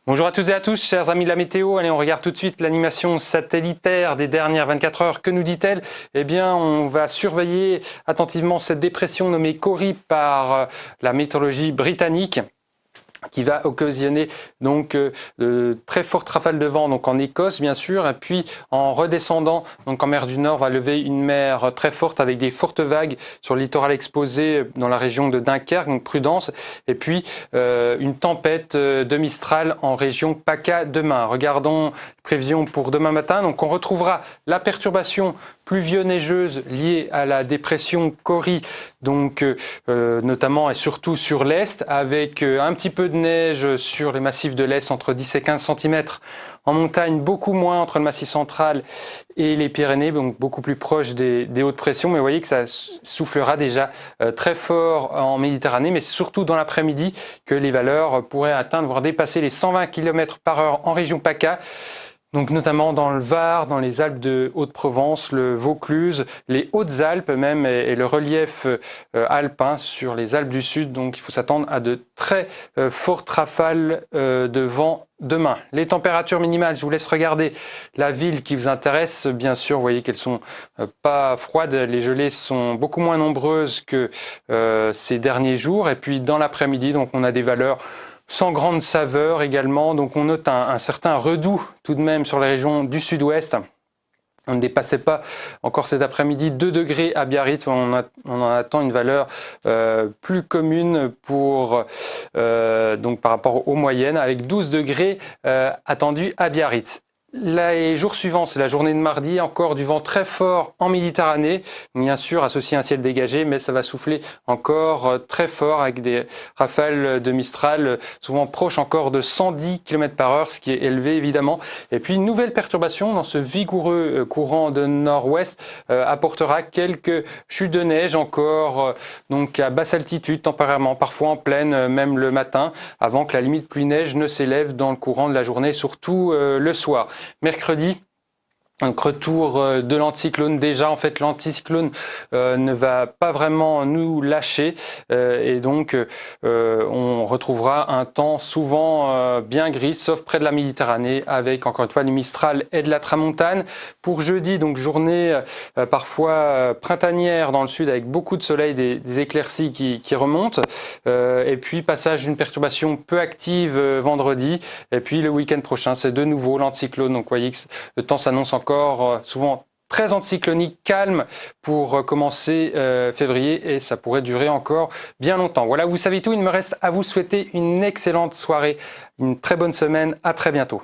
Bonjour à toutes et à tous, chers amis de la météo. Allez, on regarde tout de suite l'animation satellitaire des dernières 24 heures. Que nous dit-elle? Eh bien, on va surveiller attentivement cette dépression nommée Cory par la météorologie britannique, qui va occasionner donc de très fortes rafales de vent donc en Écosse bien sûr, et puis en redescendant donc en mer du Nord va lever une mer très forte avec des fortes vagues sur le littoral exposé dans la région de Dunkerque, donc prudence, et puis une tempête de Mistral en région PACA demain. Regardons les prévisions pour demain matin. Donc on retrouvera la perturbation pluvio-neigeuse liée à la dépression Cory, donc notamment et surtout sur l'Est, avec un petit peu de neige sur les massifs de l'Est, entre 10 et 15 cm. En montagne, beaucoup moins entre le Massif central et les Pyrénées, donc beaucoup plus proche des hautes pressions. Mais vous voyez que ça soufflera déjà très fort en Méditerranée, mais surtout dans l'après-midi que les valeurs pourraient atteindre, voire dépasser les 120 km/h en région PACA. Donc notamment dans le Var, dans les Alpes de Haute-Provence, le Vaucluse, les Hautes-Alpes même et le relief alpin sur les Alpes du Sud. Donc il faut s'attendre à de très fortes rafales de vent demain. Les températures minimales, je vous laisse regarder la ville qui vous intéresse. Bien sûr, vous voyez qu'elles sont pas froides. Les gelées sont beaucoup moins nombreuses que ces derniers jours. Et puis dans l'après-midi, donc on a des valeurs sans grande saveur également, donc on note un certain redout tout de même sur les régions du sud-ouest. On ne dépassait pas encore cet après-midi 2 degrés à Biarritz, on en attend une valeur plus commune pour, donc par rapport aux moyennes, avec 12 degrés attendus à Biarritz. Les jours suivants, c'est la journée de mardi, encore du vent très fort en Méditerranée, bien sûr associé à un ciel dégagé, mais ça va souffler encore très fort avec des rafales de Mistral, souvent proches encore de 110 km/h, ce qui est élevé évidemment. Et puis une nouvelle perturbation dans ce vigoureux courant de nord-ouest apportera quelques chutes de neige encore, donc à basse altitude temporairement, parfois en plaine, même le matin, avant que la limite pluie-neige ne s'élève dans le courant de la journée, surtout le soir. Mercredi, donc retour de l'anticyclone. Déjà en fait l'anticyclone ne va pas vraiment nous lâcher et donc on retrouvera un temps souvent bien gris, sauf près de la Méditerranée, avec encore une fois du Mistral et de la Tramontane. Pour jeudi, donc journée parfois printanière dans le sud avec beaucoup de soleil, des éclaircies qui remontent, et puis passage d'une perturbation peu active vendredi, et puis le week-end prochain c'est de nouveau l'anticyclone. Donc vous voyez que le temps s'annonce encore souvent très anticyclonique, calme pour commencer février, et ça pourrait durer encore bien longtemps. Voilà, vous savez tout, il me reste à vous souhaiter une excellente soirée, une très bonne semaine, à très bientôt.